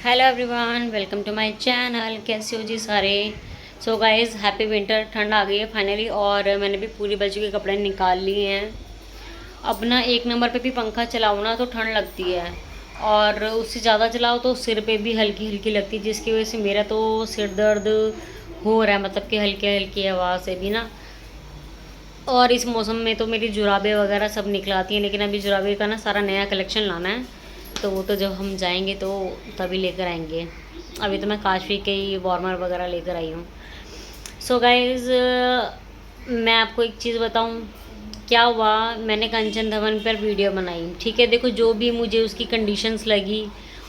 Hello everyone, welcome to my channel. कैसे हो जी सारे। So guys, happy winter. ठंड आ गई है फाइनली और मैंने भी पूरी बच्ची के कपड़े निकाल लिए हैं। अब ना एक नंबर पे भी पंखा चलाओ ना तो ठंड लगती है, और उससे ज़्यादा चलाओ तो सिर पे भी हल्की हल्की लगती है, जिसकी वजह से मेरा तो सिर दर्द हो रहा है, मतलब कि हल्की हल्की आवाज़ से भी ना। और इस मौसम में तो मेरी जुराबें वगैरह सब निकलाती हैं, लेकिन अभी जुराबे का ना सारा नया कलेक्शन लाना है, तो वो तो जब हम जाएंगे तो तभी लेकर आएंगे। अभी तो मैं काशवी के ही वार्मर वगैरह लेकर आई हूँ। सो गाइज, मैं आपको एक चीज़ बताऊँ। क्या हुआ, मैंने कंचन धवन पर वीडियो बनाई, ठीक है। देखो, जो भी मुझे उसकी कंडीशंस लगी,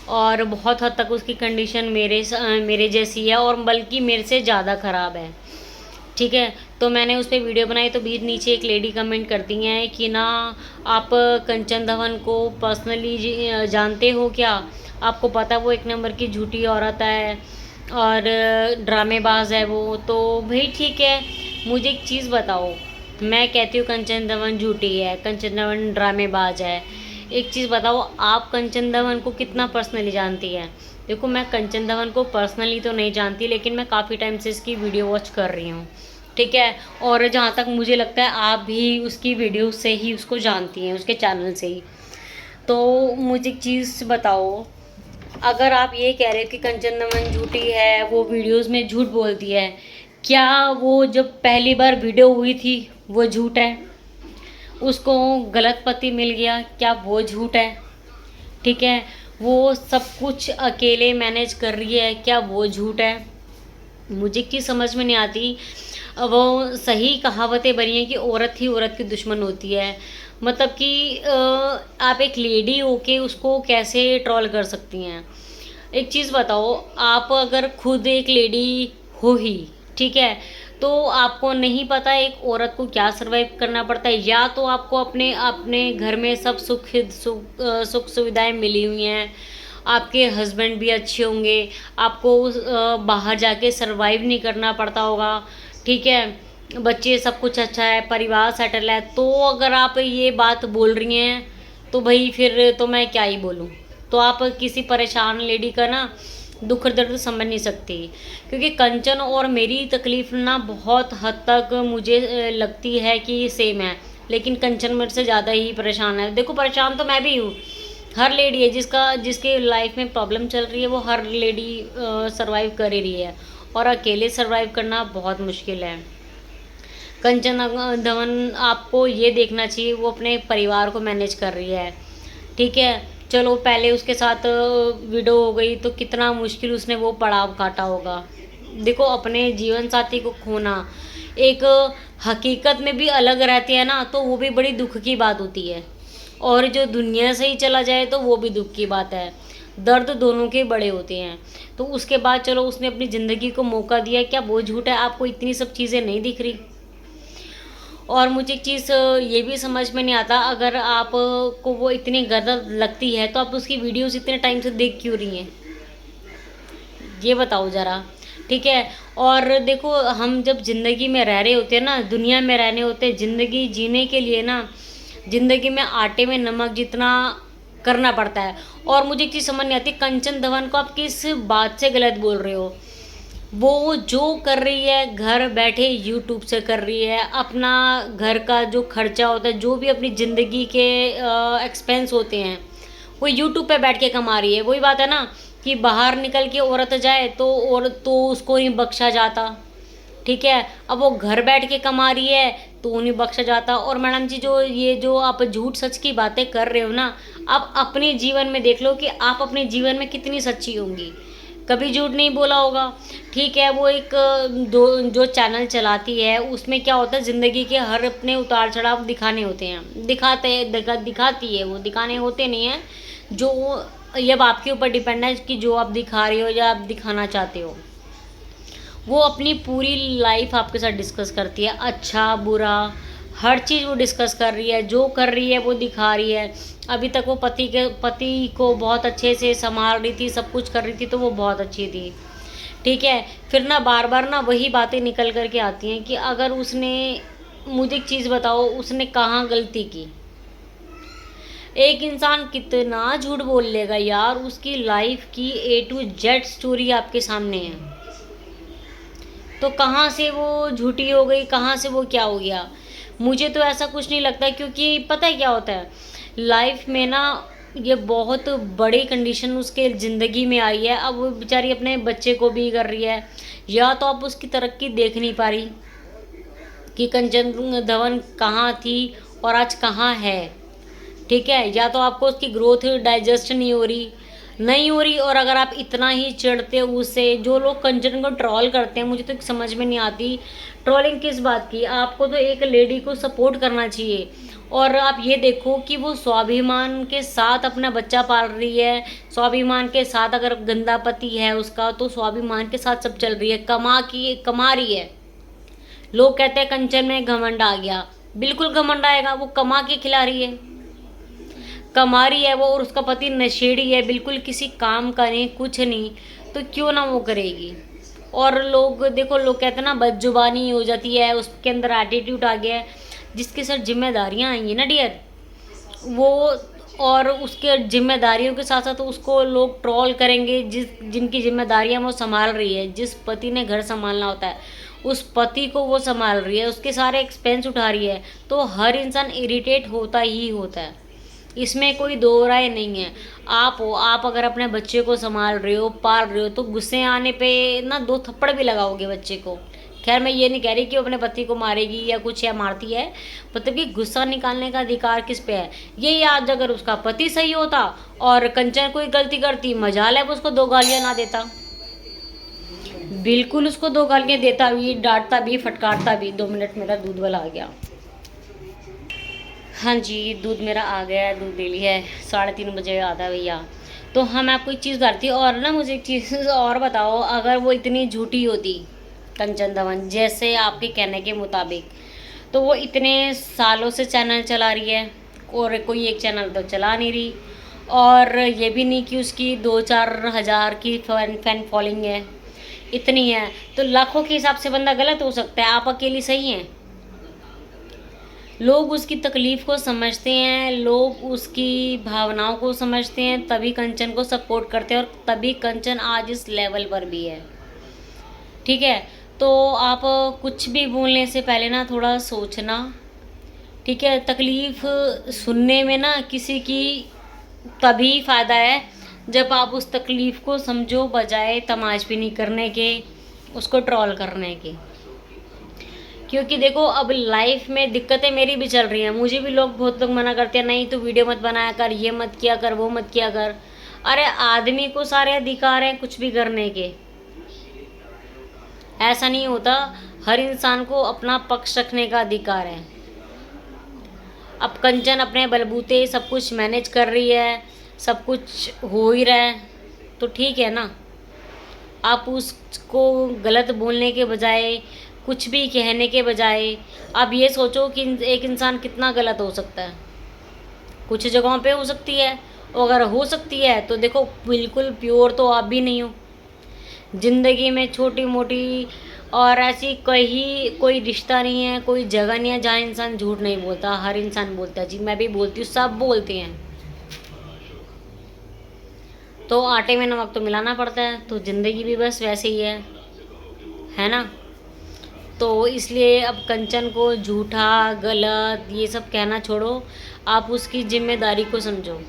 और बहुत हद तक उसकी कंडीशन मेरे जैसी है, और बल्कि मेरे से ज़्यादा ख़राब है, ठीक है। तो मैंने उस पर वीडियो बनाई, तो बीच नीचे एक लेडी कमेंट करती हैं कि ना, आप कंचन धवन को पर्सनली जानते हो क्या? आपको पता वो एक नंबर की झूठी औरत है और ड्रामेबाज है वो। तो भाई ठीक है, मुझे एक चीज़ बताओ। मैं कहती हूँ कंचन धवन झूठी है, कंचन धवन ड्रामेबाज है। एक चीज़ बताओ, आप कंचन धवन को कितना पर्सनली जानती है? देखो, मैं कंचन धवन को पर्सनली तो नहीं जानती, लेकिन मैं काफ़ी टाइम से इसकी वीडियो वॉच कर रही हूँ, ठीक है। और जहाँ तक मुझे लगता है, आप भी उसकी वीडियो से ही उसको जानती हैं, उसके चैनल से ही। तो मुझे एक चीज़ बताओ, अगर आप ये कह रहे हो कि कंचन दमन झूठी है, वो वीडियोस में झूठ बोलती है, क्या वो जब पहली बार वीडियो हुई थी वो झूठ है? उसको गलत पति मिल गया, क्या वो झूठ है? ठीक है। वो सब कुछ अकेले मैनेज कर रही है, क्या वो झूठ है? मुझे की समझ में नहीं आती। वो सही कहावतें बनी हैं कि औरत ही औरत की दुश्मन होती है। मतलब कि आप एक लेडी होके उसको कैसे ट्रोल कर सकती हैं? एक चीज़ बताओ, आप अगर खुद एक लेडी हो ही, ठीक है, तो आपको नहीं पता एक औरत को क्या सर्वाइव करना पड़ता है? या तो आपको अपने अपने घर में सब सुख सुविधाएं मिली हुई हैं, आपके हस्बैंड भी अच्छे होंगे, आपको बाहर जाके सरवाइव नहीं करना पड़ता होगा, ठीक है, बच्चे सब कुछ अच्छा है, परिवार सेटल है। तो अगर आप ये बात बोल रही हैं, तो भाई फिर तो मैं क्या ही बोलूँ। तो आप किसी परेशान लेडी का ना दुख दर्द समझ नहीं सकती, क्योंकि कंचन और मेरी तकलीफ़ ना बहुत हद तक मुझे लगती है कि सेम है, लेकिन कंचन मेरे से ज़्यादा ही परेशान है। देखो, परेशान तो मैं भी हूँ। हर लेडी है जिसके लाइफ में प्रॉब्लम चल रही है, वो हर लेडी सरवाइव कर ही रही है, और अकेले सरवाइव करना बहुत मुश्किल है। कंचन धवन, आपको ये देखना चाहिए वो अपने परिवार को मैनेज कर रही है, ठीक है। चलो, पहले उसके साथ विडो हो गई तो कितना मुश्किल उसने वो पड़ाव काटा होगा। देखो, अपने जीवन साथी को खोना एक हकीकत में भी अलग रहती है ना, तो वो भी बड़ी दुख की बात होती है, और जो दुनिया से ही चला जाए तो वो भी दुख की बात है। दर्द दोनों के बड़े होते हैं। तो उसके बाद चलो, उसने अपनी ज़िंदगी को मौका दिया, क्या वो झूठ है? आपको इतनी सब चीज़ें नहीं दिख रही? और मुझे एक चीज़ ये भी समझ में नहीं आता, अगर आप को वो इतनी गलत लगती है तो आप उसकी वीडियोस इतने टाइम से देख क्यों रही हैं? ये बताओ ज़रा, ठीक है। और देखो, हम जब ज़िंदगी में रह रहे होते हैं ना, दुनिया में रहने होते हैं, ज़िंदगी जीने के लिए ना, ज़िंदगी में आटे में नमक जितना करना पड़ता है। और मुझे एक चीज़ समझ नहीं आती, कंचन धवन को आप किस बात से गलत बोल रहे हो? वो जो कर रही है घर बैठे यूट्यूब से कर रही है, अपना घर का जो खर्चा होता है, जो भी अपनी ज़िंदगी के एक्सपेंस होते हैं, वो यूट्यूब पे बैठ के कमा रही है। वही बात है ना कि बाहर निकल के औरत जाए तो उसको नहीं बख्शा जाता, ठीक है। अब वो घर बैठ के कमा रही है तो नहीं बख्शा जाता। और मैडम जी, जो आप झूठ सच की बातें कर रहे हो ना, आप अपने जीवन में देख लो कि आप अपने जीवन में कितनी सच्ची होंगी। कभी झूठ नहीं बोला होगा, ठीक है। वो एक जो चैनल चलाती है, उसमें क्या होता है, ज़िंदगी के हर अपने उतार चढ़ाव दिखाने होते हैं, दिखाती है, वो दिखाने होते नहीं हैं। जो ये अब आपके ऊपर डिपेंड है कि जो आप दिखा रहे हो या आप दिखाना चाहते हो। वो अपनी पूरी लाइफ आपके साथ डिस्कस करती है, अच्छा बुरा हर चीज़ वो डिस्कस कर रही है, जो कर रही है वो दिखा रही है। अभी तक वो पति को बहुत अच्छे से संभाल रही थी, सब कुछ कर रही थी, तो वो बहुत अच्छी थी, ठीक है। फिर ना बार बार ना वही बातें निकल कर के आती हैं कि अगर उसने, मुझे एक चीज़ बताओ, उसने कहाँ गलती की? एक इंसान कितना झूठ बोल लेगा यार, उसकी लाइफ की A to Z स्टोरी आपके सामने है, तो कहाँ से वो झूठी हो गई, कहाँ से वो क्या हो गया। मुझे तो ऐसा कुछ नहीं लगता, क्योंकि पता है क्या होता है लाइफ में ना, ये बहुत बड़ी कंडीशन उसके ज़िंदगी में आई है। अब वो बेचारी अपने बच्चे को भी कर रही है, या तो आप उसकी तरक्की देख नहीं पा रही कि कंचन धवन कहाँ थी और आज कहाँ है, ठीक है, या तो आपको उसकी ग्रोथ डाइजेस्ट नहीं हो रही। और अगर आप इतना ही चिढ़ते हो उससे, जो लोग कंचन को ट्रोल करते हैं, मुझे तो समझ में नहीं आती ट्रोलिंग किस बात की। आपको तो एक लेडी को सपोर्ट करना चाहिए। और आप ये देखो कि वो स्वाभिमान के साथ अपना बच्चा पाल रही है, स्वाभिमान के साथ, अगर गंदा पति है उसका तो स्वाभिमान के साथ सब चल रही है, कमा रही है। लोग कहते हैं कंचन में घमंड आ गया, बिल्कुल घमंड आएगा, वो कमा के खिला रही है, कमा रही है वो, और उसका पति नशेड़ी है, बिल्कुल किसी काम का नहीं, कुछ नहीं, तो क्यों ना वो करेगी। और लोग देखो, लोग कहते हैं ना बदजुबानी हो जाती है, उसके अंदर एटीट्यूड आ गया है, जिसके साथ जिम्मेदारियां आएंगी ना डियर, वो, और उसके जिम्मेदारियों के साथ साथ उसको लोग ट्रोल करेंगे, जिनकी जिम्मेदारियां वो संभाल रही है। जिस पति ने घर संभालना होता है उस पति को वो संभाल रही है, उसके सारे एक्सपेंस उठा रही है, तो हर इंसान इरिटेट होता ही होता है, इसमें कोई दो राय नहीं है। आप अगर अपने बच्चे को संभाल रहे हो, पाल रहे हो, तो गुस्से आने पे ना 2 थप्पड़ भी लगाओगे बच्चे को। खैर मैं ये नहीं कह रही कि वो अपने पति को मारेगी या कुछ या मारती है, मतलब कि गुस्सा निकालने का अधिकार किस पे है। ये आज अगर उसका पति सही होता और कंचन कोई गलती करती, मजाल है वो उसको 2 गालियां ना देता, बिल्कुल उसको 2 गालियां देता भी, डांटता भी, फटकारता भी। 2 मिनट, मेरा दूध वाला आ गया। हाँ जी, दूध मेरा आ गया है, दूध ले लिया है, 3:30 बजे आता है भैया। तो हाँ, मैं आपको एक चीज़ बताती हूँ, और ना मुझे एक चीज़ और बताओ, अगर वो इतनी झूठी होती कंचन धवन, जैसे आपके कहने के मुताबिक, तो वो इतने सालों से चैनल चला रही है, और कोई एक चैनल तो चला नहीं रही, और ये भी नहीं कि उसकी 2-4 हज़ार की फैन फॉलोइंग है, इतनी है, तो लाखों के हिसाब से बंदा गलत हो सकता है, आप अकेली सही हैं। लोग उसकी तकलीफ़ को समझते हैं, लोग उसकी भावनाओं को समझते हैं, तभी कंचन को सपोर्ट करते हैं, और तभी कंचन आज इस लेवल पर भी है, ठीक है। तो आप कुछ भी बोलने से पहले ना थोड़ा सोचना, ठीक है। तकलीफ़ सुनने में ना किसी की तभी फ़ायदा है जब आप उस तकलीफ़ को समझो, बजाय तमाशबीनी करने के, उसको ट्रोल करने के। क्योंकि देखो, अब लाइफ में दिक्कतें मेरी भी चल रही हैं, मुझे भी बहुत लोग मना करते हैं, नहीं तो वीडियो मत बनाया कर, ये मत किया कर, वो मत किया कर। अरे आदमी को सारे अधिकार हैं कुछ भी करने के, ऐसा नहीं होता। हर इंसान को अपना पक्ष रखने का अधिकार है। अब कंचन अपने बलबूते सब कुछ मैनेज कर रही है, सब कुछ हो ही रहा है, तो ठीक है ना। आप उसको गलत बोलने के बजाय, कुछ भी कहने के बजाय, आप ये सोचो कि एक इंसान कितना गलत हो सकता है। कुछ जगहों पे हो सकती है, और अगर हो सकती है तो देखो, बिल्कुल प्योर तो आप भी नहीं हो। ज़िंदगी में छोटी मोटी और ऐसी कोई रिश्ता नहीं है, कोई जगह नहीं है जहाँ इंसान झूठ नहीं बोलता, हर इंसान बोलता है जी, मैं भी बोलती हूँ, सब बोलते हैं। तो आटे में नमक तो मिलाना पड़ता है, तो ज़िंदगी भी बस वैसे ही है ना। तो इसलिए अब कंचन को झूठा, गलत, ये सब कहना छोड़ो, आप उसकी जिम्मेदारी को समझो।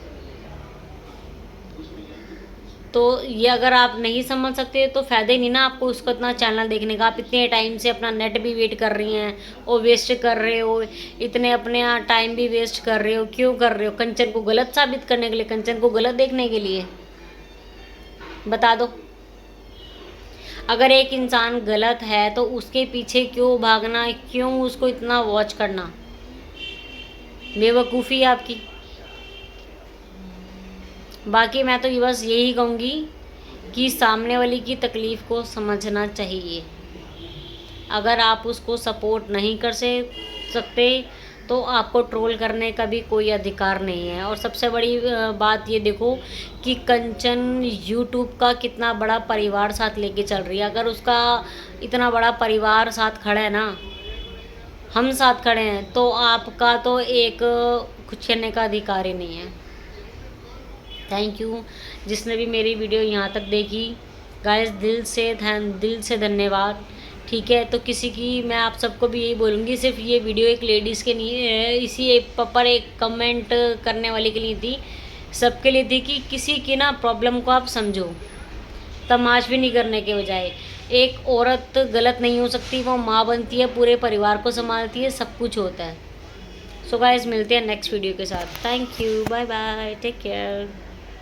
तो ये अगर आप नहीं समझ सकते तो फ़ायदा ही नहीं ना आपको उसको इतना चैनल देखने का। आप इतने टाइम से अपना नेट भी वेट कर रही हैं और वेस्ट कर रहे हो, इतने अपने टाइम भी वेस्ट कर रहे हो, क्यों कर रहे हो? कंचन को गलत साबित करने के लिए, कंचन को गलत देखने के लिए? बता दो। अगर एक इंसान गलत है तो उसके पीछे क्यों भागना, क्यों उसको इतना वॉच करना? बेवकूफ़ी है आपकी। बाकी मैं तो ये बस यही कहूँगी कि सामने वाले की तकलीफ़ को समझना चाहिए। अगर आप उसको सपोर्ट नहीं कर सकते तो आपको ट्रोल करने का भी कोई अधिकार नहीं है। और सबसे बड़ी बात ये देखो कि कंचन यूट्यूब का कितना बड़ा परिवार साथ लेके चल रही है। अगर उसका इतना बड़ा परिवार साथ खड़ा है ना, हम साथ खड़े हैं, तो आपका तो एक कुछ करने का अधिकार ही नहीं है। थैंक यू जिसने भी मेरी वीडियो यहाँ तक देखी। गाइस दिल से धन्यवाद। ठीक है, तो किसी की मैं आप सबको भी यही बोलूँगी, सिर्फ ये वीडियो एक लेडीज़ के नहीं है, इसी एक पर एक कमेंट करने वाले के लिए थी, सबके लिए थी कि किसी की ना प्रॉब्लम को आप समझो, तमाश भी नहीं करने के बजाय। एक औरत गलत नहीं हो सकती, वो माँ बनती है, पूरे परिवार को संभालती है, सब कुछ होता है। सो गाइस मिलते हैं नेक्स्ट वीडियो के साथ। Thank you, bye bye, take care.